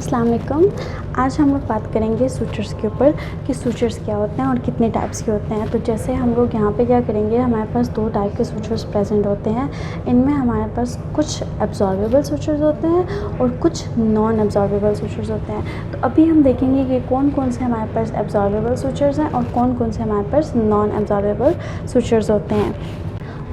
अस्सलाम वालेकुम। आज हम लोग बात करेंगे सूचर्स के ऊपर कि सूचर्स क्या होते हैं और कितने टाइप्स के होते हैं। तो जैसे हम लोग यहाँ पे क्या करेंगे, हमारे पास दो टाइप के सूचर्स प्रेजेंट होते हैं। इनमें हमारे पास कुछ एब्जॉर्बेबल सूचर्स होते हैं और कुछ नॉन एब्जॉर्बेबल सूचर्स होते हैं। तो अभी हम देखेंगे कि कौन कौन से हमारे पास एब्जॉर्बेबल सूचर्स हैं और कौन कौन से हमारे पास नॉन एब्जॉर्बेबल सूचर्स होते हैं।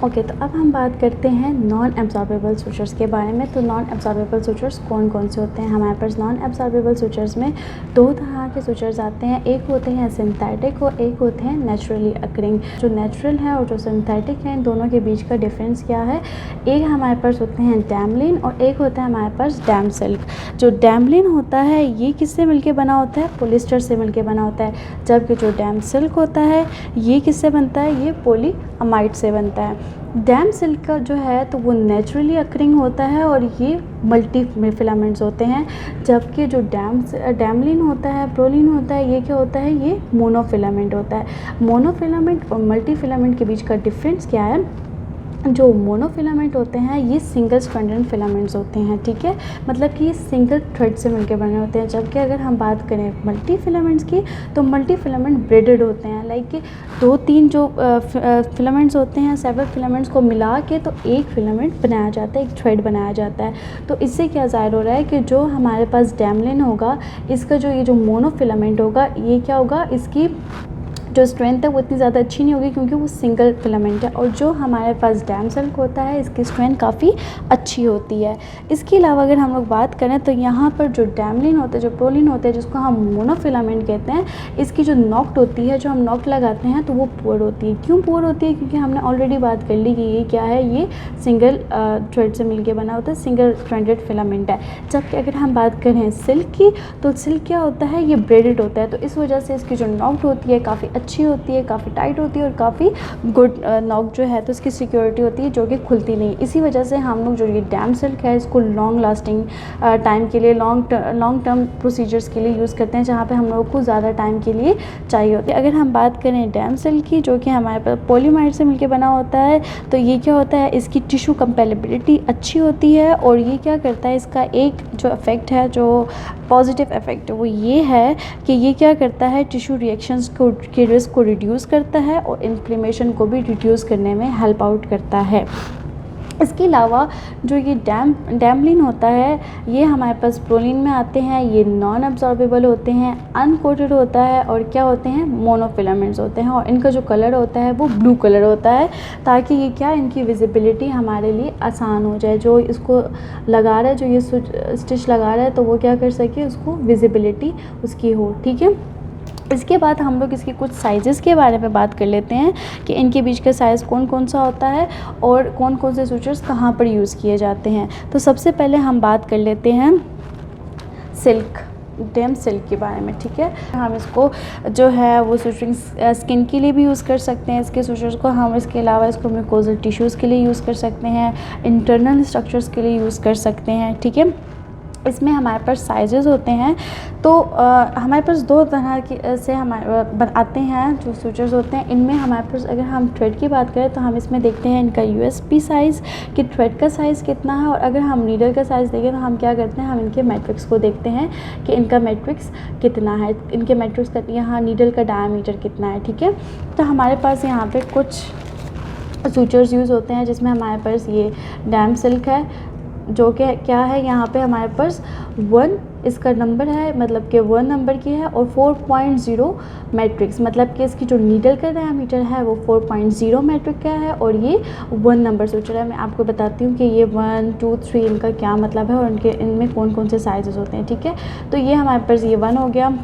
ओके, तो अब हम बात करते हैं नॉन एब्जॉर्बेबल सूचर्स के बारे में। तो नॉन एब्जॉर्बेबल सूचर्स कौन कौन से होते हैं? हमारे पास नॉन एब्जॉर्बेबल सूचर्स में दो तरह के सूचर्स आते हैं। एक होते हैं सिंथेटिक और एक होते हैं नेचुरली अकरिंग। जो नेचुरल है और जो सिंथेटिक है, इन दोनों के बीच का डिफरेंस क्या है? एक हमारे पास होते हैं डैमलिन और एक होता है हमारे पास डैम सिल्क। जो डैमलिन होता है ये किससे मिलके बना होता है? पॉलिएस्टर से मिलके बना होता है। जबकि जो डैम सिल्क होता है ये किससे बनता है? ये पॉलीअमाइड से बनता है। डैम सिल्क का जो है तो वो नेचुरली अकरिंग होता है और ये मल्टी फिलामेंट्स होते हैं। जबकि जो डैमलिन होता है, प्रोलिन होता है, ये क्या होता है? ये मोनोफिलामेंट होता है। मोनोफिलामेंट और मल्टी फिलामेंट के बीच का डिफरेंस क्या है? जो मोनोफिलामेंट होते हैं ये सिंगल स्ट्रैंडेड फिलामेंट्स होते हैं, ठीक है, मतलब कि ये सिंगल थ्रेड से मिलकर बने होते हैं। जबकि अगर हम बात करें मल्टी फिलामेंट्स की, तो मल्टी फिलामेंट ब्रेडेड होते हैं। लाइक कि दो तीन जो फिलामेंट्स होते हैं, सेवरल फिलामेंट्स को मिला के तो एक फिलामेंट बनाया जाता है, एक थ्रेड बनाया जाता है। तो इससे क्या ज़ाहिर हो रहा है कि जो हमारे पास डैमलिन होगा, इसका जो ये जो मोनोफिलामेंट होगा, ये क्या होगा, इसकी जो स्ट्रेंथ है वो इतनी ज़्यादा अच्छी नहीं होगी क्योंकि वो सिंगल फिलामेंट है। और जो हमारे पास डैम सिल्क होता है इसकी स्ट्रेंथ काफ़ी अच्छी होती है। इसके अलावा अगर हम लोग बात करें तो यहाँ पर जो डैमलिन होता है, जो प्रोलिन होता है, जिसको हम मोनोफिलामेंट कहते हैं, इसकी जो नॉक्ट होती है, जो हम नॉक्ट लगाते हैं, तो वो पुअर होती है। क्यों पुअर होती है? क्योंकि हमने ऑलरेडी बात कर ली कि ये क्या है, ये सिंगल थ्रेड से मिलके बना होता है, सिंगल स्ट्रैंडेड फिलामेंट है। जबकि अगर हम बात करें सिल्क की, तो सिल्क क्या होता है? ये ब्रेडेड होता है। तो इस वजह से इसकी जो नॉक्ट होती है काफ़ी अच्छी होती है, काफ़ी टाइट होती है और काफ़ी गुड नॉक जो है तो इसकी सिक्योरिटी होती है, जो कि खुलती नहीं। इसी वजह से हम लोग जो ये डैम सिल्क है इसको लॉन्ग लास्टिंग टाइम के लिए, लॉन्ग टर्म प्रोसीजर्स के लिए यूज़ करते हैं, जहाँ पे हम लोगों को ज़्यादा टाइम के लिए चाहिए होती है। अगर हम बात करें डैम सिल्क की, जो कि हमारे पास पॉलीमाइड से मिलकर बना होता है, तो ये क्या होता है, इसकी टिश्यू कंपेलेबिलिटी अच्छी होती है। और ये क्या करता है, इसका एक जो इफ़ेक्ट है, जो पॉजिटिव इफ़ेक्ट है, वो ये है कि ये क्या करता है, टिश्यू रिएक्शंस के रिस्क को रिड्यूस करता है और इन्फ्लेमेशन को भी रिड्यूस करने में हेल्प आउट करता है। इसके अलावा जो ये डैमलिन होता है ये हमारे पास प्रोलिन में आते हैं। ये नॉन एब्जॉर्बेबल होते हैं, अनकोटेड होता है और क्या होते हैं, मोनोफिलामेंट्स होते हैं। और इनका जो कलर होता है वो ब्लू कलर होता है, ताकि ये क्या, इनकी विजिबिलिटी हमारे लिए आसान हो जाए। जो इसको लगा रहा है, जो ये स्टिच लगा रहा है, तो वो क्या कर सके, उसको विजिबिलिटी उसकी हो, ठीक है। इसके बाद हम लोग इसके कुछ साइज़ेस के बारे में बात कर लेते हैं कि इनके बीच का साइज़ कौन कौन सा होता है और कौन कौन से सूचर्स कहाँ पर यूज़ किए जाते हैं। तो सबसे पहले हम बात कर लेते हैं सिल्क, डैम सिल्क के बारे में, ठीक है। हम इसको जो है वो सूचरिंग स्किन के लिए भी यूज़ कर सकते हैं इसके सूचर्स को। हम इसके अलावा इसको म्यूकोजल टिश्यूज़ के लिए यूज़ कर सकते हैं, इंटरनल स्ट्रक्चर्स के लिए यूज़ कर सकते हैं, ठीक है। इसमें हमारे पास साइजेस होते हैं। तो हमारे पास दो तरह के से हमारे आते हैं जो सूचर्स होते हैं। इनमें हमारे पास अगर हम थ्रेड की बात करें तो हम इसमें देखते हैं इनका यूएसपी साइज़, कि थ्रेड का साइज़ कितना है। और अगर हम नीडल का साइज़ देखें तो हम क्या करते हैं, हम इनके मैट्रिक्स को देखते हैं कि इनका मैट्रिक्स कितना है, इनके मैट्रिक्स का यहाँ नीडल का डायमीटर कितना है, ठीक है। तो हमारे पास यहाँ पर कुछ सूचर्स यूज़ होते हैं, जिसमें हमारे पास ये डैम सिल्क है, जो कि क्या है, यहाँ पे हमारे पास 1 इसका नंबर है, मतलब कि 1 नंबर की है। और 4.0 मैट्रिक्स, मतलब कि इसकी जो नीडल का डायमीटर है वो 4.0 मैट्रिक का है और ये 1 नंबर सूचर है। मैं आपको बताती हूँ कि ये 1, 2, 3 इनका क्या मतलब है और इनमें कौन कौन से साइजेस होते हैं, ठीक है। तो ये हमारे पास ये 1 हो गया।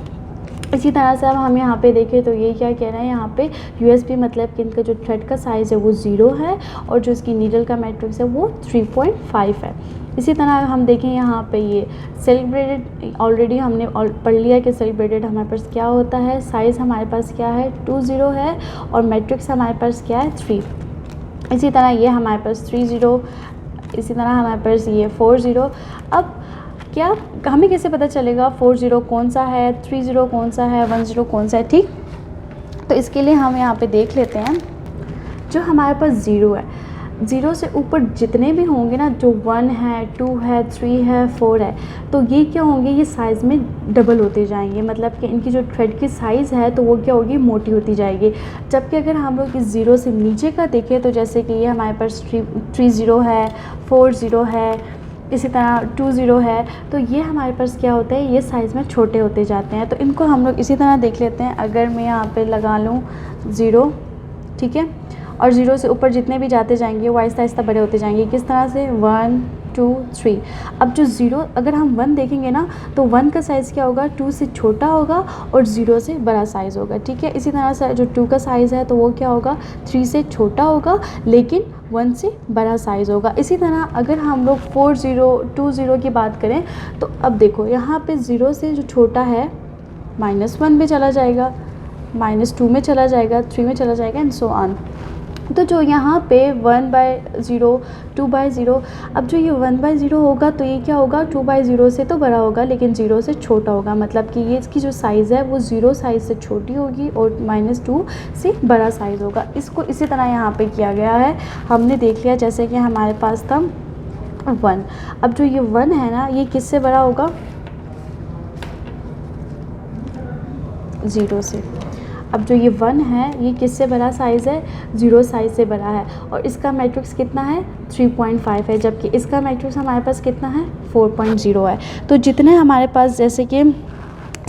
इसी तरह से अब हम यहाँ पे देखें तो ये क्या कह रहा है यहाँ पे, यूएसपी मतलब कि इनका जो थ्रेड का साइज़ है वो 0 है और जो इसकी नीडल का मैट्रिक्स है वो 3.5 है। इसी तरह हम देखें यहाँ पे ये सिल्क ब्रेडेड, ऑलरेडी हमने पढ़ लिया कि सिल्क ब्रेडेड हमारे पास क्या होता है, साइज़ हमारे पास क्या है, 20 है और मैट्रिक्स हमारे पास क्या है, 3। इसी तरह ये हमारे पास 30, इसी तरह हमारे पास ये 40। अब क्या हमें कैसे पता चलेगा 40 कौन सा है, 30 कौन सा है, 10 कौन सा है, ठीक। तो इसके लिए हम यहाँ पे देख लेते हैं जो हमारे पास 0 है। ज़ीरो से ऊपर जितने भी होंगे ना, जो 1 है, 2 है, 3 है, 4 है, तो ये क्या होंगे, ये साइज़ में डबल होते जाएंगे, मतलब कि इनकी जो थ्रेड की साइज़ है तो वो क्या होगी, मोटी होती जाएगी। जबकि अगर हम लोग इस ज़ीरो से नीचे का देखें तो जैसे कि ये हमारे पास 3 ज़ीरो है, 4 ज़ीरो है, इसी तरह 2 ज़ीरो है, तो ये हमारे पास क्या होता है, ये साइज़ में छोटे होते जाते हैं। तो इनको हम लोग इसी तरह देख लेते हैं। अगर मैं यहाँ पे लगा लूँ 0, ठीक है, और 0 से ऊपर जितने भी जाते जाएंगे वो आहिस्ता आहिस्ता बड़े होते जाएंगे। किस तरह से, 1 2 3। अब जो 0, अगर हम 1 देखेंगे ना तो 1 का साइज़ क्या होगा, 2 से छोटा होगा और 0 से बड़ा साइज़ होगा, ठीक है। इसी तरह से जो 2 का साइज़ है तो वो क्या होगा, 3 से छोटा होगा लेकिन 1 से बड़ा साइज़ होगा। इसी तरह अगर हम लोग 4 0 2 0 की बात करें तो अब देखो यहाँ पे 0 से जो छोटा है -1 में चला जाएगा, -2 में चला जाएगा, 3 में चला जाएगा एंड सो ऑन। तो जो यहाँ पे 1/0 2/0, अब जो ये 1/0 होगा तो ये क्या होगा, 2/0 से तो बड़ा होगा लेकिन 0 से छोटा होगा, मतलब कि ये इसकी जो साइज़ है वो 0 साइज़ से छोटी होगी और -2 से बड़ा साइज़ होगा। इसको इसी तरह यहाँ पे किया गया है। हमने देख लिया जैसे कि हमारे पास था 1। अब जो ये 1 है ना, ये किससे बड़ा होगा, 0 से। अब जो ये 1 है ये किससे बड़ा साइज़ है, 0 साइज़ से बड़ा है, और इसका मैट्रिक्स कितना है, 3.5 है, जबकि इसका मैट्रिक्स हमारे पास कितना है, 4.0 है। तो जितने हमारे पास जैसे कि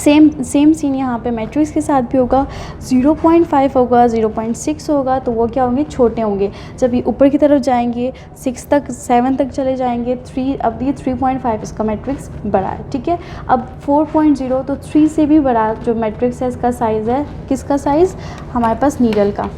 सेम सीन यहाँ पे मैट्रिक्स के साथ भी होगा, 0.5 होगा, 0.6 होगा, तो वो क्या होंगे, छोटे होंगे। जब ये ऊपर की तरफ जाएंगे 6 तक 7 तक चले जाएंगे 3, अब ये 3.5 इसका मैट्रिक्स बड़ा है, ठीक है। अब 4.0 तो 3 से भी बड़ा जो मैट्रिक्स है इसका साइज़ है, किसका साइज़, हमारे पास नीडल का।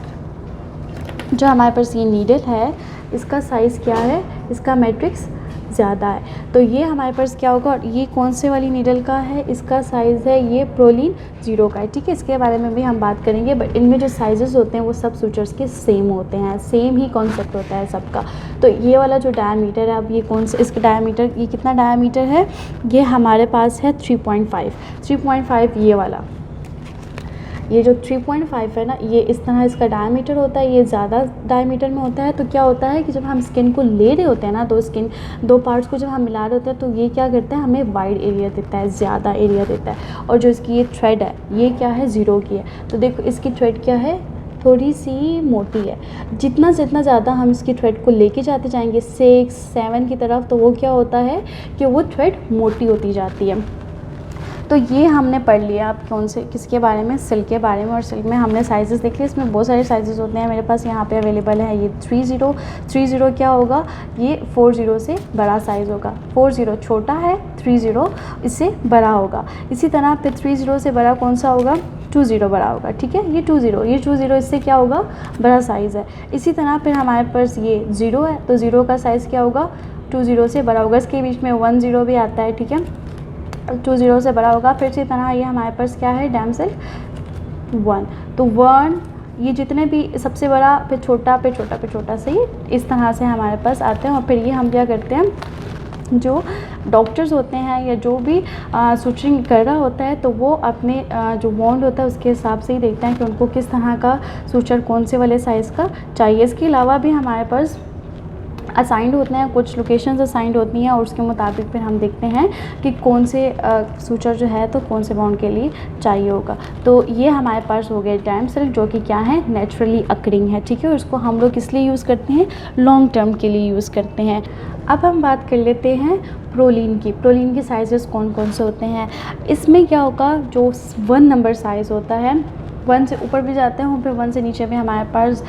जो हमारे पास ये नीडल है इसका साइज़ क्या है, इसका मैट्रिक्स ज़्यादा है, तो ये हमारे पास क्या होगा, और ये कौन से वाली नीडल का है, इसका साइज़ है ये प्रोलिन 0 का है, ठीक है। इसके बारे में भी हम बात करेंगे, बट इनमें जो साइजेस होते हैं वो सब सूचर्स के सेम होते हैं, सेम ही कॉन्सेप्ट होता है सबका। तो ये वाला जो डायमीटर है, अब ये कौन सा, इसका डायमीटर, ये कितना डायमीटर है, ये हमारे पास है 3.5 ये वाला। ये जो 3.5 है ना, ये इस तरह इसका डायमीटर होता है, ये ज़्यादा डायमीटर में होता है। तो क्या होता है कि जब हम स्किन को ले रहे होते हैं ना, तो दो पार्ट्स को जब हम मिला रहे होते हैं तो ये क्या करता है, हमें वाइड एरिया देता है, ज़्यादा एरिया देता है। और जो इसकी ये थ्रेड है ये क्या है, 0 की है, तो देखो इसकी थ्रेड क्या है, थोड़ी सी मोटी है। जितना ज़्यादा हम इसकी थ्रेड को लेके जाते जाएंगे 6 7 की तरफ, तो वो क्या होता है कि वो थ्रेड मोटी होती जाती है। तो ये हमने पढ़ लिया अब कौन से किसके बारे में, सिल्क के बारे में। और सिल्क में हमने साइजेस देख लिए, इसमें बहुत सारे साइजेस होते हैं। मेरे पास यहाँ पे अवेलेबल है ये 3 0 क्या होगा, ये 4 0 से बड़ा साइज़ होगा। 4 0 छोटा है, 3 0 इससे बड़ा होगा। इसी तरह फिर 3 0 से बड़ा कौन सा होगा, 2 0 बड़ा होगा, ठीक है। ये 2 0 इससे क्या होगा, बड़ा साइज़ है। इसी तरह फिर हमारे पास ये 0 है, तो 0 का साइज़ क्या होगा, 2 0 से बड़ा होगा। इसके बीच में 1 0 भी आता है, ठीक है, 2 0 से बड़ा होगा। फिर इसी तरह ये हमारे पास क्या है, डैमसेल 1, तो 1, ये जितने भी सबसे बड़ा, फिर छोटा, फिर छोटा, फिर छोटा से ही इस तरह से हमारे पास आते हैं। और फिर ये हम क्या करते हैं, जो डॉक्टर्स होते हैं या जो भी सुचरिंग कर रहा होता है, तो वो अपने जो वॉन्ड होता है उसके हिसाब से ही देखते हैं कि उनको किस तरह का सूचर कौन से वाले साइज़ का चाहिए। इसके अलावा भी हमारे पास असाइंड होते हैं, कुछ लोकेशंस असाइंड होती हैं, और उसके मुताबिक फिर हम देखते हैं कि कौन से सूचर जो है तो कौन से बाउंड के लिए चाहिए होगा। तो ये हमारे पास हो गया डैम सिल्क, जो कि क्या है, नेचुरली अकरिंग है, ठीक है। और उसको हम लोग इसलिए यूज़ करते हैं, लॉन्ग टर्म के लिए यूज़ करते हैं। अब हम बात कर लेते हैं प्रोलिन की। प्रोलिन के साइजेस कौन कौन से होते हैं। इसमें क्या होगा, जो 1 नंबर साइज़ होता है, 1 से ऊपर भी जाते हैं, फिर 1 से नीचे भी हमारे पास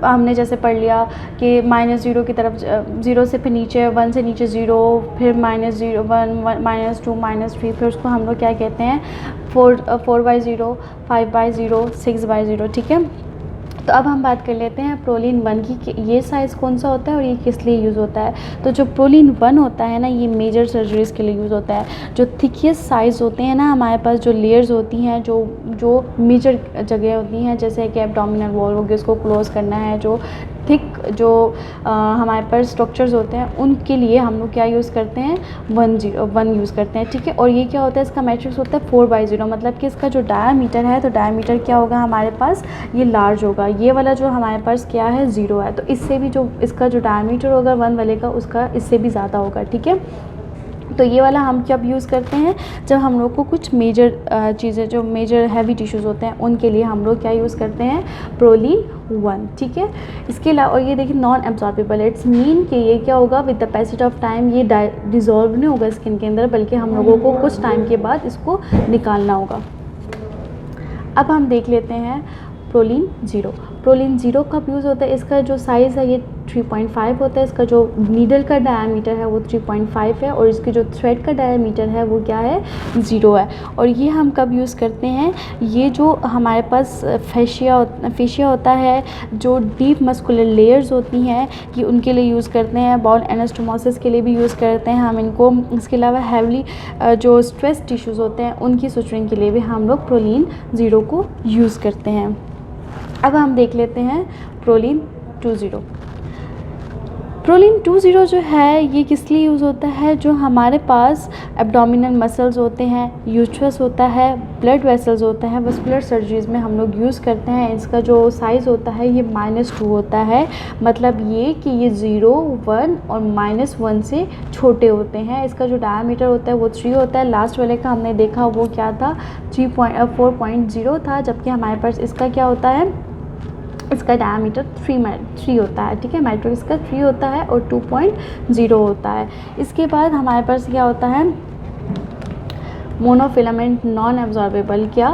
हमने जैसे पढ़ लिया कि -0 की तरफ, 0 से फिर नीचे, 1 से नीचे 0, फिर -0 1 -2 -3, फिर उसको हम लोग क्या कहते हैं, 4/0 5/0 6/0, ठीक है। तो अब हम बात कर लेते हैं प्रोलिन 1 की कि ये साइज़ कौन सा होता है और ये किस लिए यूज़ होता है। तो जो प्रोलिन 1 होता है ना, ये मेजर सर्जरीज़ के लिए यूज़ होता है। जो थिकेस्ट साइज़ होते हैं ना हमारे पास, जो लेयर्स होती हैं, जो मेजर जगह होती हैं, जैसे कि एब्डोमिनल वॉल हो गई, उसको क्लोज़ करना है, जो थिक जो हमारे पास स्ट्रक्चर्स होते हैं उनके लिए हम लोग क्या यूज़ करते हैं, 1 यूज़ करते हैं, ठीक है। और ये क्या होता है, इसका मैट्रिक्स होता है 4/0, मतलब कि इसका जो डायामीटर है, तो डायामीटर क्या होगा हमारे पास, ये लार्ज होगा। ये वाला जो हमारे पास क्या है, 0 है, तो इससे भी जो इसका जो डायामीटर होगा 1 वाले का, उसका इससे भी ज़्यादा होगा, ठीक है। तो ये वाला हम कब यूज़ करते हैं, जब हम लोग को कुछ मेजर चीज़ें, जो मेजर हैवी टिश्यूज़ होते हैं उनके लिए हम लोग क्या यूज़ करते हैं, प्रोलीन 1, ठीक है। इसके अलावा, और ये देखिए नॉन एब्जॉर्बेबल, इट्स मीन कि ये क्या होगा, with the passage of time ये डिज़ोल्व नहीं होगा स्किन के अंदर, बल्कि हम लोगों को कुछ टाइम के बाद इसको निकालना होगा। अब हम देख लेते हैं प्रोलीन 0। प्रोलीन 0 कब यूज़ होता है, इसका जो साइज़ है ये 3.5 होता है, इसका जो नीडल का डायामीटर है वो 3.5 है, और इसकी जो थ्रेड का डायामीटर है वो क्या है, 0 है। और ये हम कब यूज़ करते हैं, ये जो हमारे पास फेशिया होता है, जो डीप मस्कुलर लेयर्स होती हैं, ये उनके लिए यूज़ करते हैं, बाउल एनास्टोमोसिस के लिए भी यूज़ करते हैं हम इनको। इसके अलावा हैवली जो स्ट्रेस टिश्यूज़ होते हैं उनकी सुचरिंग के लिए भी हम लोग प्रोलीन 0 को यूज़ करते हैं। अब हम देख लेते हैं प्रोलीन 2.0। प्रोलीन 2.0 जो है ये किस लिए यूज़ होता है, जो हमारे पास एब्डोमिनल मसल्स होते हैं, यूट्रस होता है, ब्लड वेसल्स होता है, वस्कुलर सर्जरीज़ में हम लोग यूज़ करते हैं। इसका जो साइज़ होता है ये -2 होता है, मतलब ये कि ये 0, 1 और -1 से छोटे होते हैं। इसका जो डायामीटर होता है वो 3 होता है। लास्ट वाले का हमने देखा वो क्या था, 4.0 था, जबकि हमारे पास इसका क्या होता है, इसका डायामीटर 3 होता है, ठीक है। मैट्रिक्स इसका 3 होता है और 2.0 होता है। इसके बाद हमारे पास क्या होता है, मोनोफिलामेंट नॉन एब्जॉर्बेबल क्या,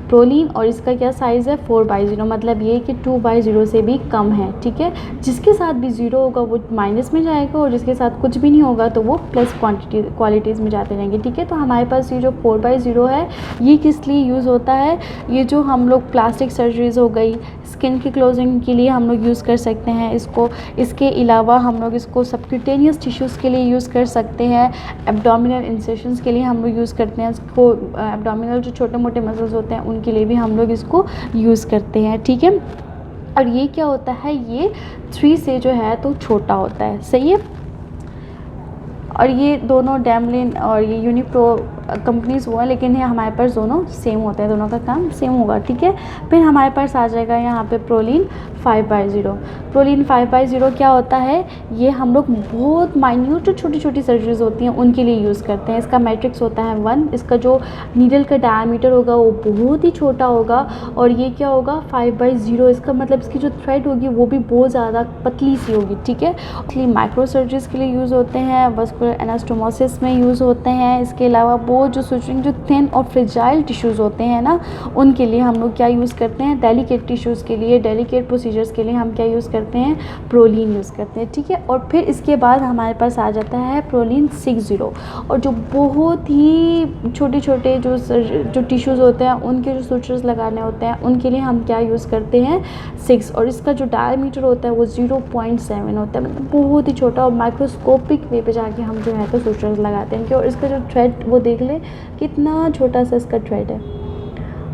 प्रोलीन, और इसका क्या साइज़ है, 4/0, मतलब ये कि 2/0 से भी कम है, ठीक है। जिसके साथ भी 0 होगा वो माइनस में जाएगा, और जिसके साथ कुछ भी नहीं होगा तो वो प्लस क्वालिटीज़ में जाते रहेंगे, ठीक है। तो हमारे पास ये जो 4/0 है ये किस लिए यूज़ होता है, ये जो हम लोग प्लास्टिक सर्जरीज़ हो गई, स्किन की क्लोजिंग के लिए हम लोग यूज़ कर सकते हैं इसको। इसके अलावा हम लोग इसको सबक्यूटेनियस टिश्यूज़ के लिए यूज़ कर सकते हैं, एब्डोमिनल इंसेशंस के लिए हम लोग यूज़ करते हैं इसको, एब्डोमिनल जो छोटे मोटे मसल्स होते हैं उनके लिए भी हम लोग इसको यूज़ करते हैं, ठीक है। और ये क्या होता है, ये 3 से जो है तो छोटा होता है, सही है। और ये दोनों डैमलिन और ये यूनिप्रो कंपनीज़ हुआ, लेकिन ये हमारे पास दोनों सेम होते हैं, दोनों का काम सेम होगा, ठीक है। फिर हमारे पास आ जाएगा यहाँ पे प्रोलीन 5/0। प्रोलीन 5/0 क्या होता है, ये हम लोग बहुत माइन्यूट छोटी छोटी सर्जरीज होती हैं उनके लिए यूज़ करते हैं। इसका मैट्रिक्स होता है 1, इसका जो नीडल का डायमीटर होगा वो बहुत ही छोटा होगा, और ये क्या होगा 5/0, इसका मतलब इसकी जो थ्रेड होगी वो भी बहुत ज़्यादा पतली सी होगी, ठीक है। इसलिए माइक्रो सर्जरीज के लिए यूज़ होते हैं, वस्कुलर एनास्टोमोसिस में यूज़ होते हैं। इसके अलावा वो जो सुचरिंग जो थिन और फ्रेजाइल टिश्यूज़ होते हैं ना, उनके लिए हम लोग क्या यूज़ करते हैं, डेलिकेट टिश्यूज़ के लिए, डेलिकेट प्रोसीजर्स के लिए हम क्या यूज़ करते हैं, प्रोलीन यूज़ करते हैं, ठीक है। और फिर इसके बाद हमारे पास आ जाता है प्रोलीन 6/0, और जो बहुत ही छोटे छोटे जो टिश्यूज़ होते हैं उनके जो सुचर्स लगाने होते हैं उनके लिए हम क्या यूज़ करते हैं 6, और इसका जो डायमीटर होता है वो 0.7 होता है, मतलब बहुत ही छोटा, और माइक्रोस्कोपिक वे पे जाके हम जो है तो सुचर्स लगाते हैं। और इसका जो थ्रेड वो देख ले कितना छोटा सा इसका थ्रेड है,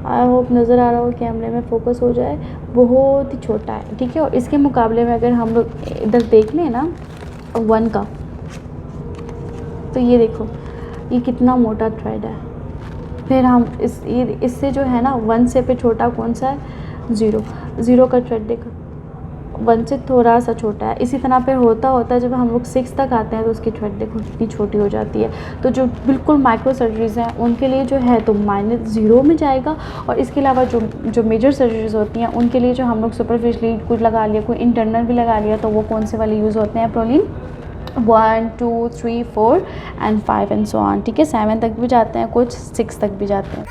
आई होप नज़र आ रहा हो, कैमरे में फोकस हो जाए, बहुत ही छोटा है, ठीक है। और इसके मुकाबले में अगर हम लोग इधर देख लें ना 1 का, तो ये देखो ये कितना मोटा थ्रेड है। फिर हम इससे जो है ना 1 से पे छोटा कौन सा है, 0 का थ्रेड देखो 1 से थोड़ा सा छोटा है। इसी तरह पे होता होता जब हम लोग 6 तक आते हैं तो उसकी थ्रेड देखो कितनी छोटी हो जाती है। तो जो बिल्कुल माइक्रो सर्जरीज़ हैं उनके लिए जो है तो -0 में जाएगा, और इसके अलावा जो मेजर सर्जरीज़ होती हैं उनके लिए जो हम लोग सुपरफिशियली कुछ लगा लिया, कोई इंटरनल भी लगा लिया, तो वो कौन से वाले यूज़ होते हैं, proline 1, 2, 3, 4 and 5 and so on, ठीक है। 7 तक भी जाते हैं कुछ, 6 तक भी जाते हैं।